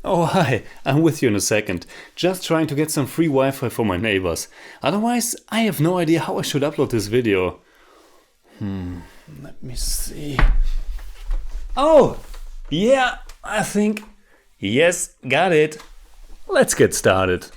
Oh hi, I'm with you in a second. Just trying to get some free Wi-Fi for my neighbors. Otherwise, I have no idea how I should upload this video. Let me see. Oh! Yeah, I think... Yes, got it. Let's get started.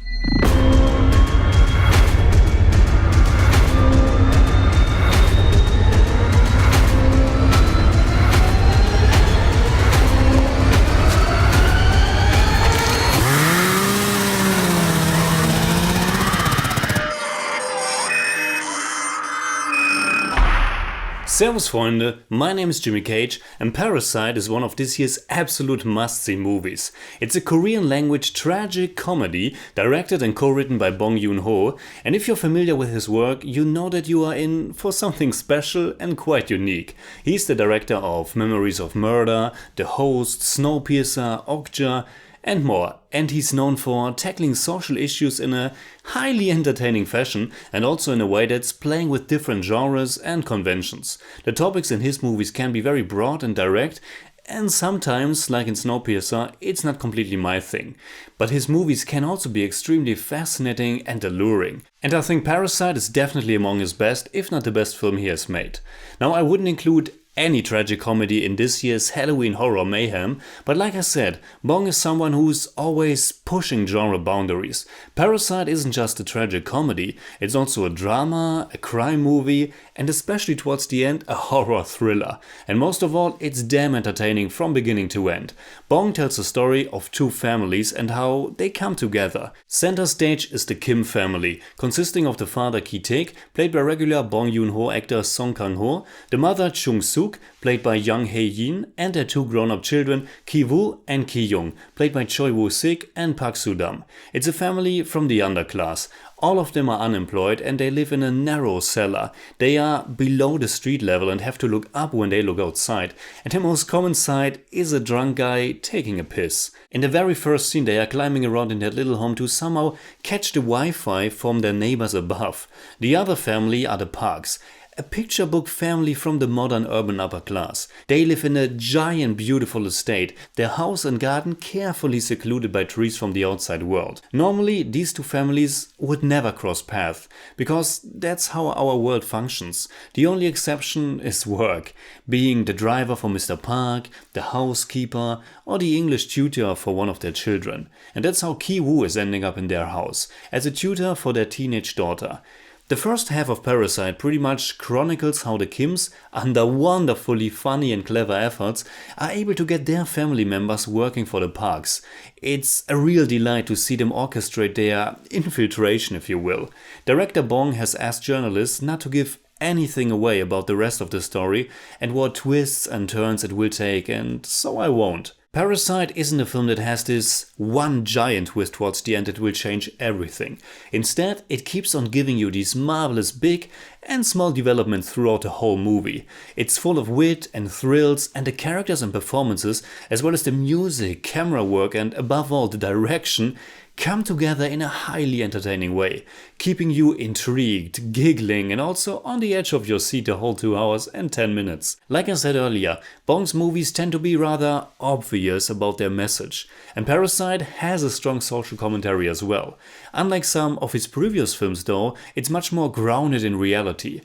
Servus Freunde, my name is Jimmy Cage and Parasite is one of this year's absolute must-see movies. It's a Korean language tragic comedy directed and co-written by Bong Joon-ho, and if you're familiar with his work, you know that you are in for something special and quite unique. He's the director of Memories of Murder, The Host, Snowpiercer, Okja and more, and he's known for tackling social issues in a highly entertaining fashion and also in a way that's playing with different genres and conventions. The topics in his movies can be very broad and direct, and sometimes, like in Snowpiercer, it's not completely my thing. But his movies can also be extremely fascinating and alluring. And I think Parasite is definitely among his best, if not the best film he has made. Now, I wouldn't include any tragic comedy in this year's Halloween horror Mayhem, but like I said, Bong is someone who's always pushing genre boundaries. Parasite isn't just a tragic comedy, it's also a drama, a crime movie, and especially towards the end, a horror thriller. And most of all, it's damn entertaining from beginning to end. Bong tells the story of two families and how they come together. Center stage is the Kim family, consisting of the father Ki-taek, played by regular Bong Joon-ho actor Song Kang-ho, the mother Chung-suk, played by Young Hae-yin, and their two grown-up children, Ki-woo and Ki-young, played by Choi Woo-sik and Park Soo-dam. It's a family from the underclass. All of them are unemployed and they live in a narrow cellar. They are below the street level and have to look up when they look outside. And the most common sight is a drunk guy taking a piss. In the very first scene, they are climbing around in their little home to somehow catch the Wi-Fi from their neighbors above. The other family are the Parks. A picture book family from the modern urban upper class. They live in a giant beautiful estate, their house and garden carefully secluded by trees from the outside world. Normally these two families would never cross paths, because that's how our world functions. The only exception is work, being the driver for Mr. Park, the housekeeper or the English tutor for one of their children. And that's how Ki-woo is ending up in their house, as a tutor for their teenage daughter. The first half of Parasite pretty much chronicles how the Kims, under wonderfully funny and clever efforts, are able to get their family members working for the Parks. It's a real delight to see them orchestrate their infiltration, if you will. Director Bong has asked journalists not to give anything away about the rest of the story and what twists and turns it will take, and so I won't. Parasite isn't a film that has this one giant twist towards the end that will change everything. Instead, it keeps on giving you these marvelous big and small developments throughout the whole movie. It's full of wit and thrills, and the characters and performances, as well as the music, camera work and above all the direction, come together in a highly entertaining way, keeping you intrigued, giggling and also on the edge of your seat the whole 2 hours and 10 minutes. Like I said earlier, Bong's movies tend to be rather obvious about their message, and Parasite has a strong social commentary as well. Unlike some of his previous films though, it's much more grounded in reality.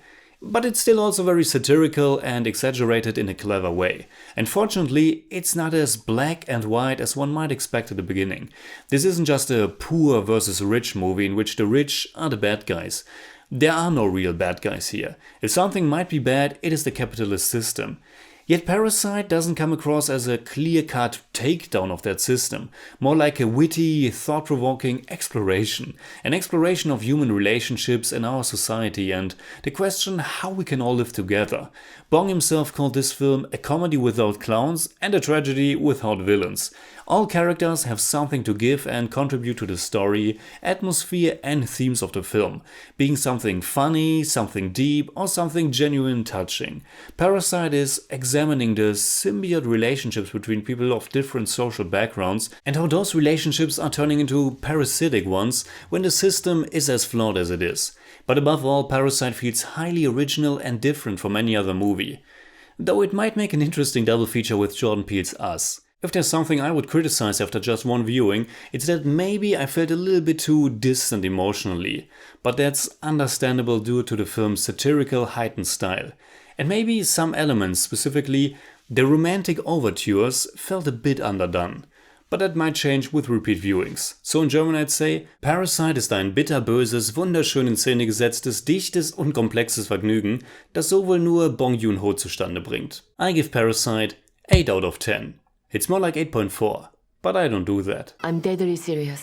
But it's still also very satirical and exaggerated in a clever way. And fortunately, it's not as black and white as one might expect at the beginning. This isn't just a poor versus rich movie in which the rich are the bad guys. There are no real bad guys here. If something might be bad, it is the capitalist system. Yet Parasite doesn't come across as a clear-cut takedown of that system, more like a witty, thought-provoking exploration. An exploration of human relationships in our society and the question how we can all live together. Bong himself called this film a comedy without clowns and a tragedy without villains. All characters have something to give and contribute to the story, atmosphere and themes of the film, being something funny, something deep or something genuine touching. Parasite is examining the symbiote relationships between people of different social backgrounds and how those relationships are turning into parasitic ones when the system is as flawed as it is. But above all, Parasite feels highly original and different from any other movie. Though it might make an interesting double feature with Jordan Peele's Us. If there's something I would criticize after just one viewing, it's that maybe I felt a little bit too distant emotionally, but that's understandable due to the film's satirical heightened style. And maybe some elements, specifically the romantic overtures, felt a bit underdone. But that might change with repeat viewings. So in German I'd say, Parasite ist ein bitterböses, wunderschön in Szene gesetztes, dichtes und komplexes Vergnügen, das so wohl nur Bong Joon-ho zustande bringt. I give Parasite 8 out of 10. It's more like 8.4, but I don't do that. I'm deadly serious.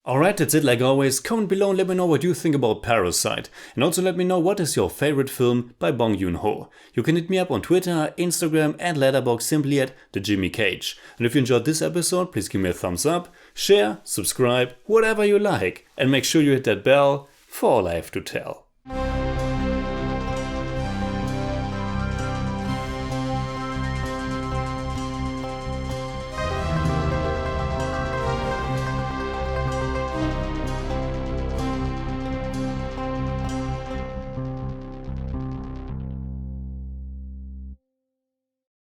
Alright, that's it like always. Comment below and let me know what you think about Parasite. And also let me know what is your favorite film by Bong Joon-ho. You can hit me up on Twitter, Instagram and Letterboxd simply at TheJimmyCage. And if you enjoyed this episode, please give me a thumbs up, share, subscribe, whatever you like. And make sure you hit that bell for all I have to tell.